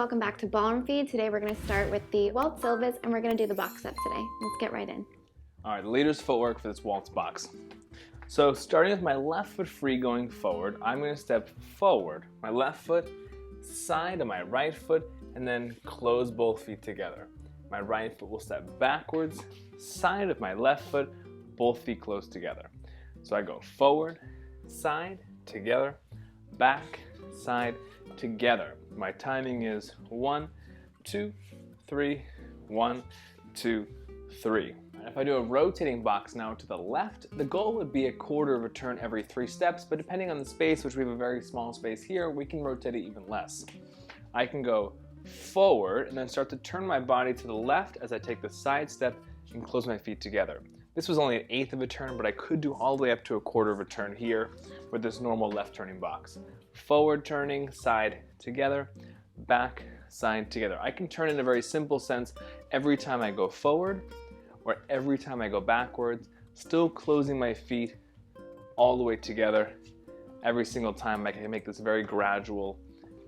welcome back to Ballroom Feed. Today we're going to start with the Waltz Silvas and we're going to do the box step today. Let's get right in. All right, the leader's footwork for this Waltz box. So starting with my left foot free going forward, I'm going to step forward, my left foot, side of my right foot, and then close both feet together. My right foot will step backwards, side of my left foot, both feet close together. So I go forward, side, together, back, side, together. My timing is 1, 2, 3, 1, 2, 3. If I do a rotating box now to the left, the goal would be a quarter of a turn every 3 steps, but depending on the space, which we have a very small space here, we can rotate it even less. I can go forward and then start to turn my body to the left as I take the side step and close my feet together. This was only 1/8 of a turn, but I could do all the way up to a quarter of a turn here with this normal left turning box. Forward turning, side together, back, side together. I can turn in a very simple sense every time I go forward or every time I go backwards, still closing my feet all the way together. Every single time I can make this very gradual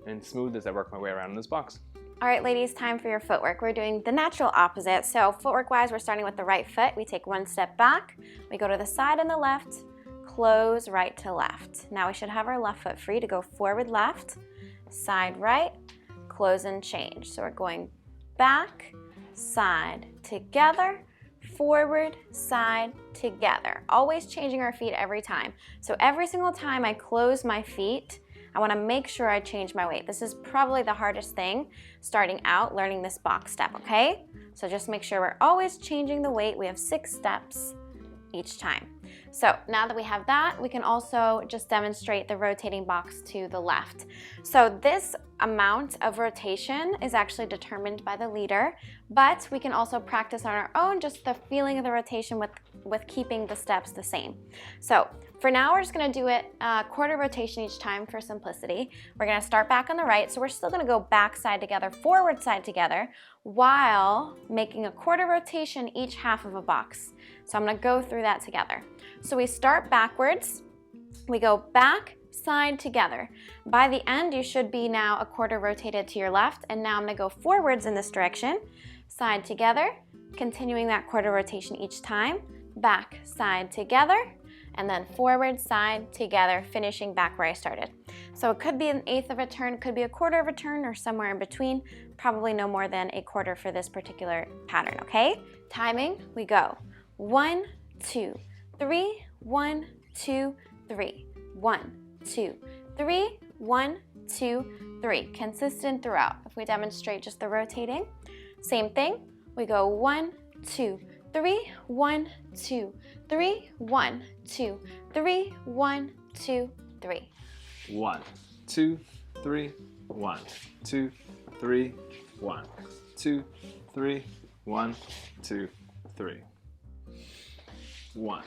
and smooth as I work my way around in this box. All right, ladies, time for your footwork. We're doing the natural opposite. So footwork-wise, we're starting with the right foot. We take 1 step back, we go to the side and the left, close right to left. Now we should have our left foot free to go forward left, side right, close and change. So we're going back, side, together, forward, side, together. Always changing our feet every time. So every single time I close my feet, I want to make sure I change my weight. This is probably the hardest thing starting out learning this box step, okay? So just make sure we're always changing the weight. We have 6 steps each time. So now that we have that, we can also just demonstrate the rotating box to the left. So this amount of rotation is actually determined by the leader, but we can also practice on our own just the feeling of the rotation with keeping the steps the same. So for now, we're just gonna do it quarter rotation each time for simplicity. We're gonna start back on the right, so we're still gonna go back side together, forward side together, while making a quarter rotation each half of a box. So I'm gonna go through that together. So we start backwards, we go back, side, together. By the end, you should be now a quarter rotated to your left, and now I'm gonna go forwards in this direction, side, together, continuing that quarter rotation each time, back, side, together, and then forward, side, together, finishing back where I started. So it could be 1/8 of a turn, could be a quarter of a turn, or somewhere in between, probably no more than a quarter for this particular pattern, okay? Timing, we go 1, 2, 3, 1, 2, 3, 1, 2, 3, 1, 2, 3. Consistent throughout. If we demonstrate just the rotating, same thing, we go 1, 2, 3, 1, 2, 3, 1, 2, 3, 1, 2, 3. 1, 2, 3, 1, 2, 3, 1, 2, 3, 1, 2, 3. 1,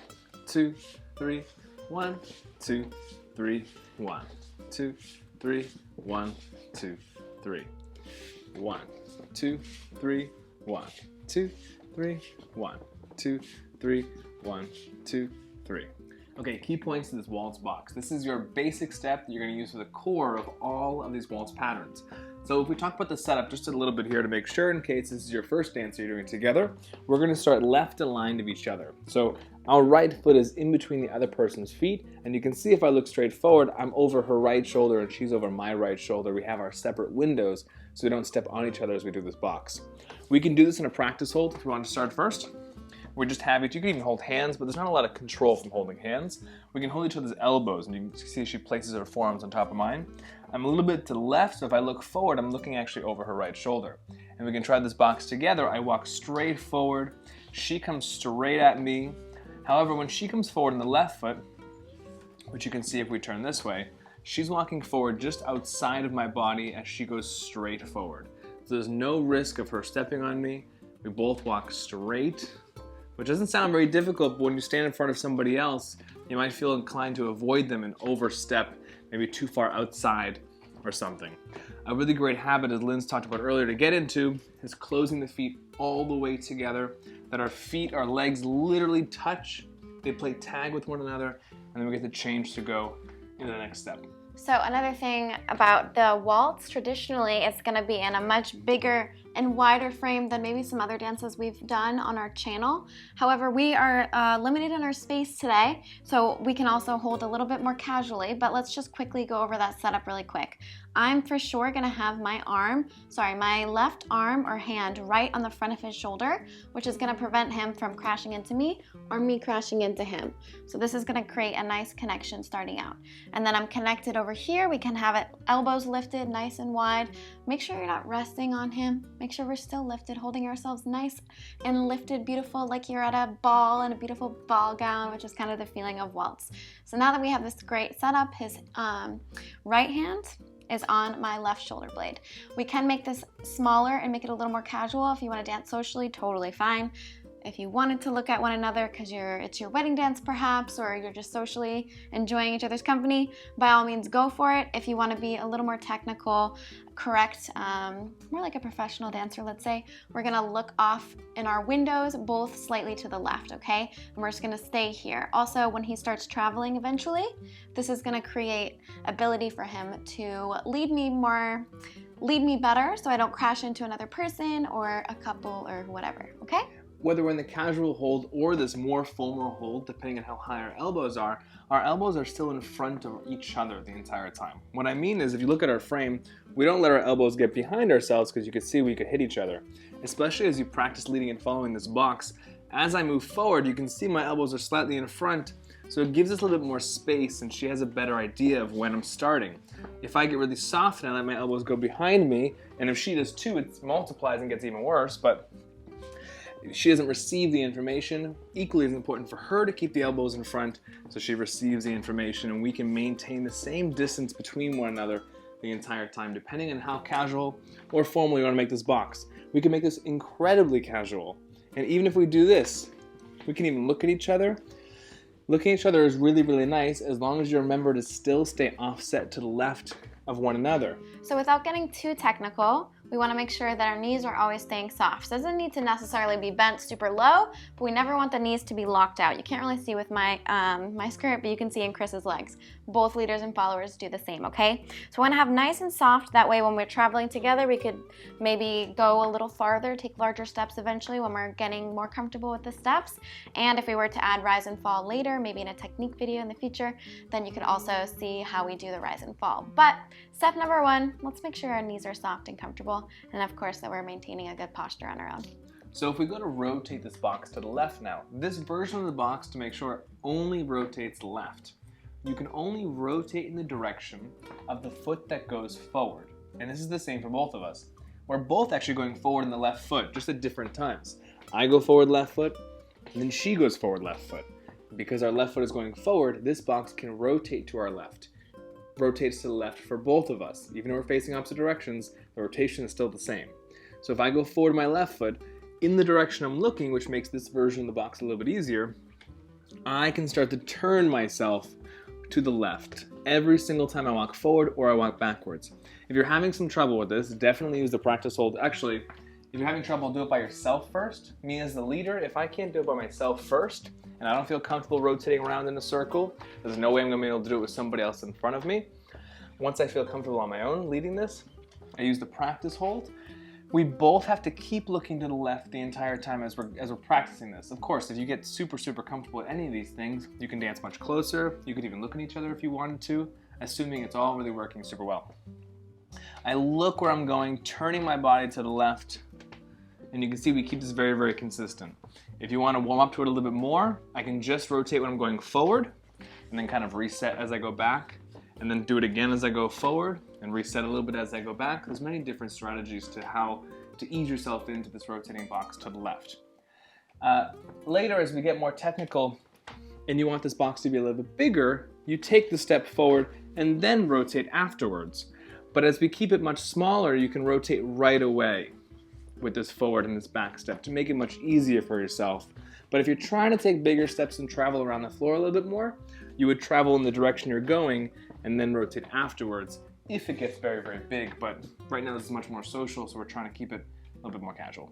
2, 3, 1, 2, 3, 1, 2, 3, 1, 2, 3. 1, 2, 3, 1, 2, 3, 1, 2, 3, 1, 2, 3. Okay, key points to this waltz box. This is your basic step that you're going to use for the core of all of these waltz patterns. So if we talk about the setup just a little bit here to make sure in case this is your first dance you're doing together, we're going to start left aligned of each other. So our right foot is in between the other person's feet, and you can see if I look straight forward, I'm over her right shoulder and she's over my right shoulder. We have our separate windows so we don't step on each other as we do this box. We can do this in a practice hold if you want to start first. We just have each, you can even hold hands, but there's not a lot of control from holding hands. We can hold each other's elbows, and you can see she places her forearms on top of mine. I'm a little bit to the left, so if I look forward, I'm looking actually over her right shoulder. And we can try this box together. I walk straight forward, she comes straight at me. However, when she comes forward on the left foot, which you can see if we turn this way, she's walking forward just outside of my body as she goes straight forward. So there's no risk of her stepping on me. We both walk straight, which doesn't sound very difficult, but when you stand in front of somebody else, you might feel inclined to avoid them and overstep, maybe too far outside or something. A really great habit, as Lynn's talked about earlier, to get into is closing the feet all the way together, that our feet, our legs literally touch, they play tag with one another, and then we get to change to go into the next step. So another thing about the waltz, traditionally it's going to be in a much bigger and wider frame than maybe some other dances we've done on our channel. However, we are limited in our space today, so we can also hold a little bit more casually, but let's just quickly go over that setup really quick. I'm for sure gonna have my left arm or hand right on the front of his shoulder, which is gonna prevent him from crashing into me or me crashing into him. So this is gonna create a nice connection starting out. And then I'm connected over here. We can have it elbows lifted nice and wide. Make sure you're not resting on him. Make sure we're still lifted, holding ourselves nice and lifted, beautiful, like you're at a ball in a beautiful ball gown, which is kind of the feeling of waltz. So now that we have this great setup, his right hand is on my left shoulder blade. We can make this smaller and make it a little more casual. If you want to dance socially, totally fine. If you wanted to look at one another because it's your wedding dance perhaps, or you're just socially enjoying each other's company, by all means go for it. If you want to be a little more technical, correct, more like a professional dancer, let's say, we're gonna look off in our windows, both slightly to the left, okay? And we're just gonna stay here. Also, when he starts traveling eventually, this is gonna create ability for him to lead me better so I don't crash into another person or a couple or whatever, okay? Whether we're in the casual hold or this more formal hold, depending on how high our elbows are still in front of each other the entire time. What I mean is, if you look at our frame, we don't let our elbows get behind ourselves because you can see we could hit each other. Especially as you practice leading and following this box, as I move forward, you can see my elbows are slightly in front, so it gives us a little bit more space and she has a better idea of when I'm starting. If I get really soft and I let my elbows go behind me, and if she does too, it multiplies and gets even worse, but she doesn't receive the information. Equally as important for her to keep the elbows in front so she receives the information and we can maintain the same distance between one another the entire time, depending on how casual or formal you want to make this box. We can make this incredibly casual. And even if we do this, we can even look at each other. Looking at each other is really, really nice as long as you remember to still stay offset to the left of one another. So without getting too technical, we want to make sure that our knees are always staying soft. So it doesn't need to necessarily be bent super low, but we never want the knees to be locked out. You can't really see with my my skirt, but you can see in Chris's legs. Both leaders and followers do the same, okay? So we want to have nice and soft. That way when we're traveling together, we could maybe go a little farther, take larger steps eventually when we're getting more comfortable with the steps. And if we were to add rise and fall later, maybe in a technique video in the future, then you could also see how we do the rise and fall. But step number one, let's make sure our knees are soft and comfortable. And of course that we're maintaining a good posture on our own. So if we go to rotate this box to the left now, this version of the box, to make sure it only rotates left, you can only rotate in the direction of the foot that goes forward. And this is the same for both of us. We're both actually going forward in the left foot, just at different times. I go forward left foot, and then she goes forward left foot. Because our left foot is going forward, this box can rotate to our left. Rotates to the left for both of us. Even though we're facing opposite directions, the rotation is still the same. So if I go forward my left foot in the direction I'm looking, which makes this version of the box a little bit easier, I can start to turn myself to the left every single time I walk forward or I walk backwards. If you're having some trouble with this, definitely use the practice hold. Actually, if you're having trouble, do it by yourself first. Me as the leader, if I can't do it by myself first, and I don't feel comfortable rotating around in a circle, there's no way I'm going to be able to do it with somebody else in front of me. Once I feel comfortable on my own leading this, I use the practice hold. We both have to keep looking to the left the entire time as we're practicing this. Of course, if you get super, super comfortable with any of these things, you can dance much closer. You could even look at each other if you wanted to, assuming it's all really working super well. I look where I'm going, turning my body to the left, and you can see we keep this very, very consistent. If you want to warm up to it a little bit more, I can just rotate when I'm going forward, and then kind of reset as I go back, and then do it again as I go forward, and reset a little bit as I go back. There's many different strategies to how to ease yourself into this rotating box to the left. Later, as we get more technical, and you want this box to be a little bit bigger, you take the step forward and then rotate afterwards. But as we keep it much smaller, you can rotate right away with this forward and this back step to make it much easier for yourself. But if you're trying to take bigger steps and travel around the floor a little bit more, you would travel in the direction you're going and then rotate afterwards if it gets very, very big. But right now this is much more social, so we're trying to keep it a little bit more casual.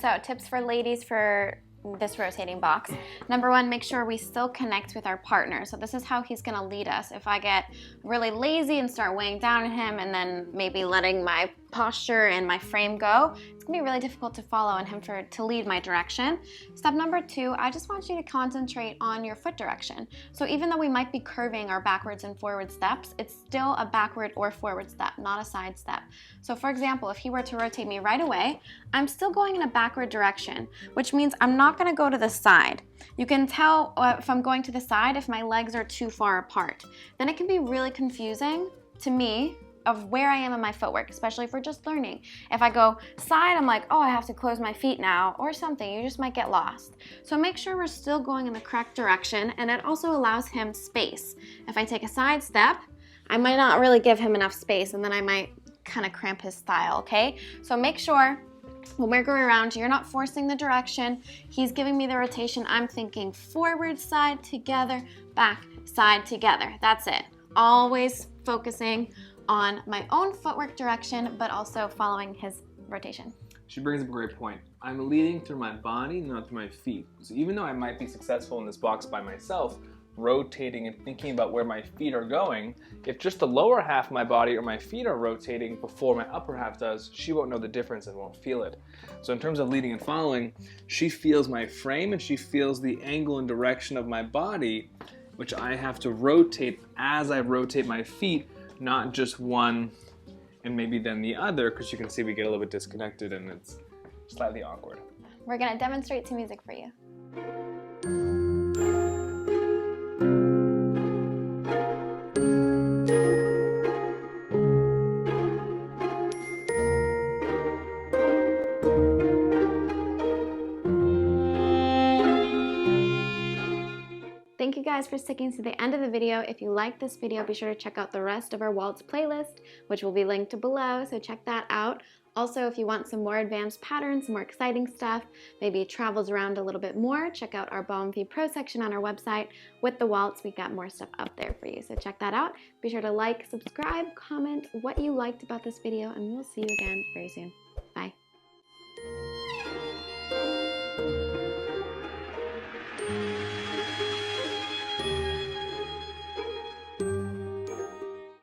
So tips for ladies for this rotating box. Number one, make sure we still connect with our partner. So this is how he's gonna lead us. If I get really lazy and start weighing down on him and then maybe letting my posture and my frame go, it's gonna be really difficult to follow and him to lead my direction. Step number two, I just want you to concentrate on your foot direction. So even though we might be curving our backwards and forward steps, it's still a backward or forward step, not a side step. So for example, if he were to rotate me right away, I'm still going in a backward direction, which means I'm not gonna go to the side. You can tell if I'm going to the side if my legs are too far apart. Then it can be really confusing to me of where I am in my footwork, especially if we're just learning. If I go side, I'm like, oh, I have to close my feet now, or something. You just might get lost. So make sure we're still going in the correct direction, and it also allows him space. If I take a side step, I might not really give him enough space, and then I might kind of cramp his style, okay? So make sure when we're going around, you're not forcing the direction. He's giving me the rotation. I'm thinking forward, side, together, back, side, together. That's it. Always focusing on my own footwork direction, but also following his rotation. She brings up a great point. I'm leading through my body, not through my feet. So even though I might be successful in this box by myself, rotating and thinking about where my feet are going, if just the lower half of my body or my feet are rotating before my upper half does, she won't know the difference and won't feel it. So in terms of leading and following, she feels my frame and she feels the angle and direction of my body, which I have to rotate as I rotate my feet, not just one and maybe then the other, because you can see we get a little bit disconnected and it's slightly awkward. We're gonna demonstrate to music for you. Thank you guys for sticking to the end of the video. If you liked this video, be sure to check out the rest of our Waltz playlist, which will be linked below, so check that out. Also, if you want some more advanced patterns, some more exciting stuff, maybe travels around a little bit more, check out our Ballroom Pro section on our website. With the Waltz, we've got more stuff up there for you, so check that out. Be sure to like, subscribe, comment what you liked about this video, and we'll see you again very soon.